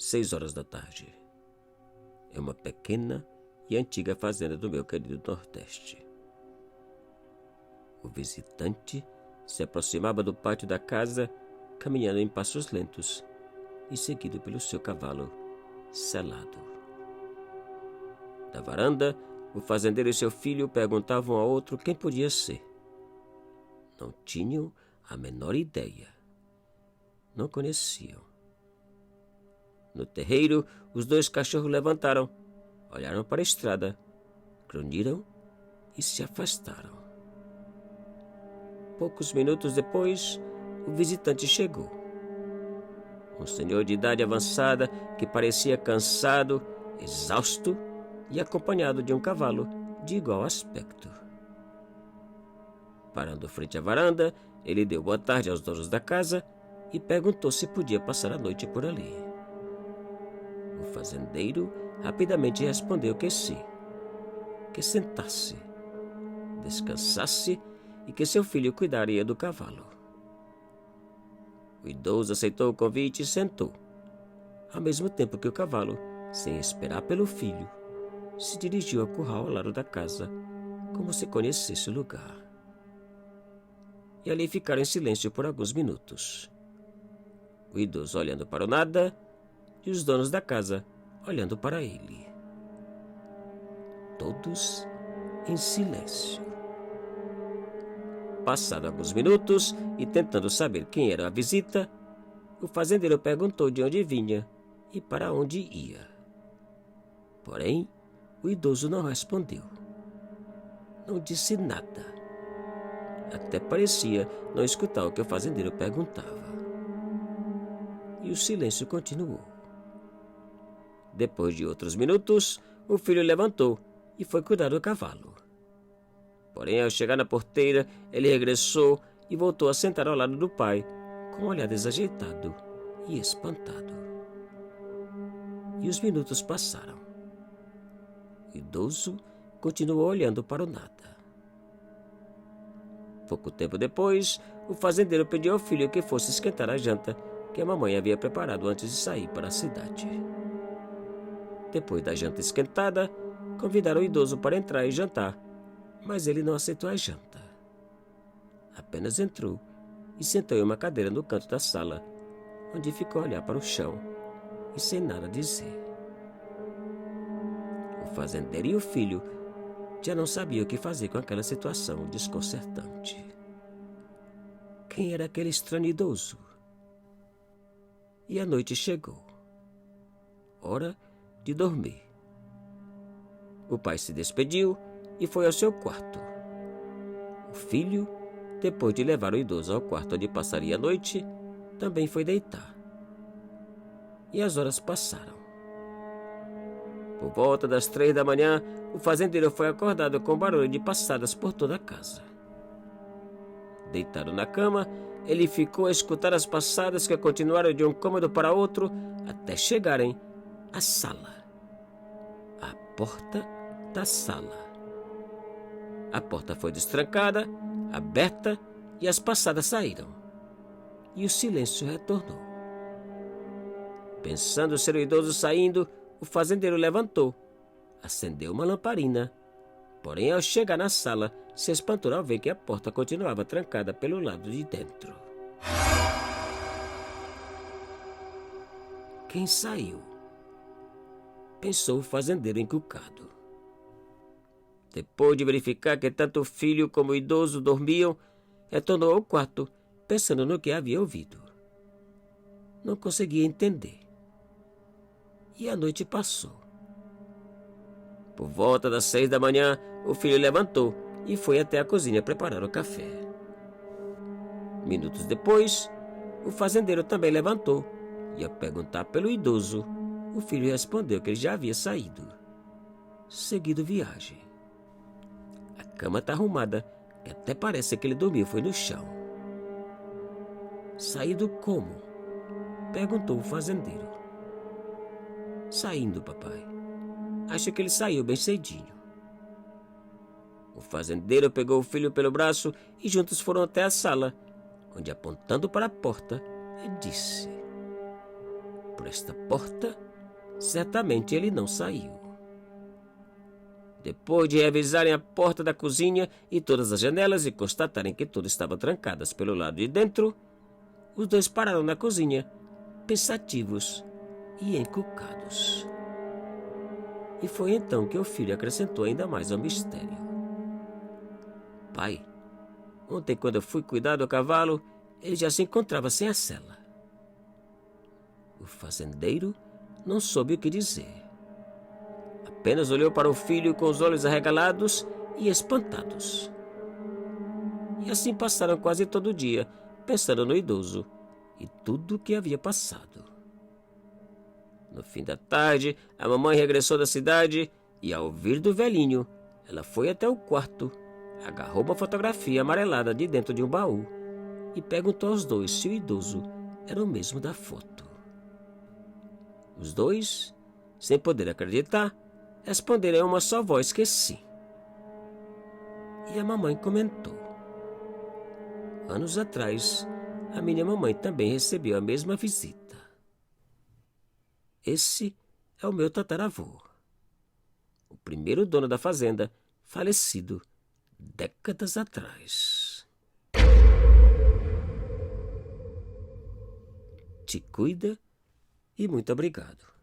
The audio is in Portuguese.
6 horas da tarde. É uma pequena e antiga fazenda do meu querido Nordeste. O visitante se aproximava do pátio da casa, caminhando em passos lentos e seguido pelo seu cavalo selado. Da varanda, o fazendeiro e seu filho perguntavam um ao outro quem podia ser. Não tinham a menor ideia. Não conheciam. No terreiro, os 2 cachorros levantaram, olharam para a estrada, grunhiram e se afastaram. Poucos minutos depois, o visitante chegou. Um senhor de idade avançada que parecia cansado, exausto e acompanhado de um cavalo de igual aspecto. Parando frente à varanda, ele deu boa tarde aos donos da casa e perguntou se podia passar a noite por ali. O fazendeiro rapidamente respondeu que sim, que sentasse, descansasse e que seu filho cuidaria do cavalo. O idoso aceitou o convite e sentou, ao mesmo tempo que o cavalo, sem esperar pelo filho, se dirigiu ao curral ao lado da casa, como se conhecesse o lugar. E ali ficaram em silêncio por alguns minutos. O idoso olhando para o nada e os donos da casa olhando para ele. Todos em silêncio. Passaram alguns minutos e, tentando saber quem era a visita, o fazendeiro perguntou de onde vinha e para onde ia. Porém, o idoso não respondeu. Não disse nada. Até parecia não escutar o que o fazendeiro perguntava. E o silêncio continuou. Depois de outros minutos, o filho levantou e foi cuidar do cavalo. Porém, ao chegar na porteira, ele regressou e voltou a sentar ao lado do pai, com um olhar desajeitado e espantado. E os minutos passaram. O idoso continuou olhando para o nada. Pouco tempo depois, o fazendeiro pediu ao filho que fosse esquentar a janta que a mamãe havia preparado antes de sair para a cidade. Depois da janta esquentada, convidaram o idoso para entrar e jantar, mas ele não aceitou a janta. Apenas entrou e sentou em uma cadeira no canto da sala, onde ficou a olhar para o chão e sem nada dizer. O fazendeiro e o filho já não sabiam o que fazer com aquela situação desconcertante. Quem era aquele estranho idoso? E a noite chegou. Hora de dormir. O pai se despediu e foi ao seu quarto. O filho, depois de levar o idoso ao quarto onde passaria a noite, também foi deitar. E as horas passaram. Por volta das 3 da manhã, o fazendeiro foi acordado com barulho de passadas por toda a casa. Deitado na cama, ele ficou a escutar as passadas que continuaram de um cômodo para outro até chegarem à sala. À porta da sala. A porta foi destrancada, aberta e as passadas saíram. E o silêncio retornou. Pensando ser o idoso saindo, o fazendeiro levantou, acendeu uma lamparina. Porém, ao chegar na sala, se espantou ao ver que a porta continuava trancada pelo lado de dentro. Quem saiu? Pensou o fazendeiro encucado. Depois de verificar que tanto o filho como o idoso dormiam, retornou ao quarto, pensando no que havia ouvido. Não conseguia entender. E a noite passou. Por volta das 6 da manhã, o filho levantou e foi até a cozinha preparar o café. Minutos depois, o fazendeiro também levantou e, ao perguntar pelo idoso, o filho respondeu que ele já havia saído, seguido viagem. A cama está arrumada, que até parece que ele dormiu foi no chão. Saído como? Perguntou o fazendeiro. Saindo, papai. Acho que ele saiu bem cedinho. O fazendeiro pegou o filho pelo braço e juntos foram até a sala, onde, apontando para a porta, disse: Por esta porta, certamente ele não saiu. Depois de revisarem a porta da cozinha e todas as janelas e constatarem que todas estavam trancadas pelo lado de dentro, os dois pararam na cozinha, pensativos e encucados. E foi então que o filho acrescentou ainda mais ao mistério. Pai, ontem quando eu fui cuidar do cavalo, ele já se encontrava sem a sela. O fazendeiro não soube o que dizer. Apenas olhou para o filho com os olhos arregalados e espantados. E assim passaram quase todo o dia, pensando no idoso e tudo o que havia passado. No fim da tarde, a mamãe regressou da cidade e, ao ouvir do velhinho, ela foi até o quarto, agarrou uma fotografia amarelada de dentro de um baú e perguntou aos dois se o idoso era o mesmo da foto. Os dois, sem poder acreditar, responderam em uma só voz que sim. E a mamãe comentou: anos atrás, a minha mamãe também recebeu a mesma visita. Esse é o meu tataravô, o primeiro dono da fazenda, falecido décadas atrás. Te cuida e muito obrigado.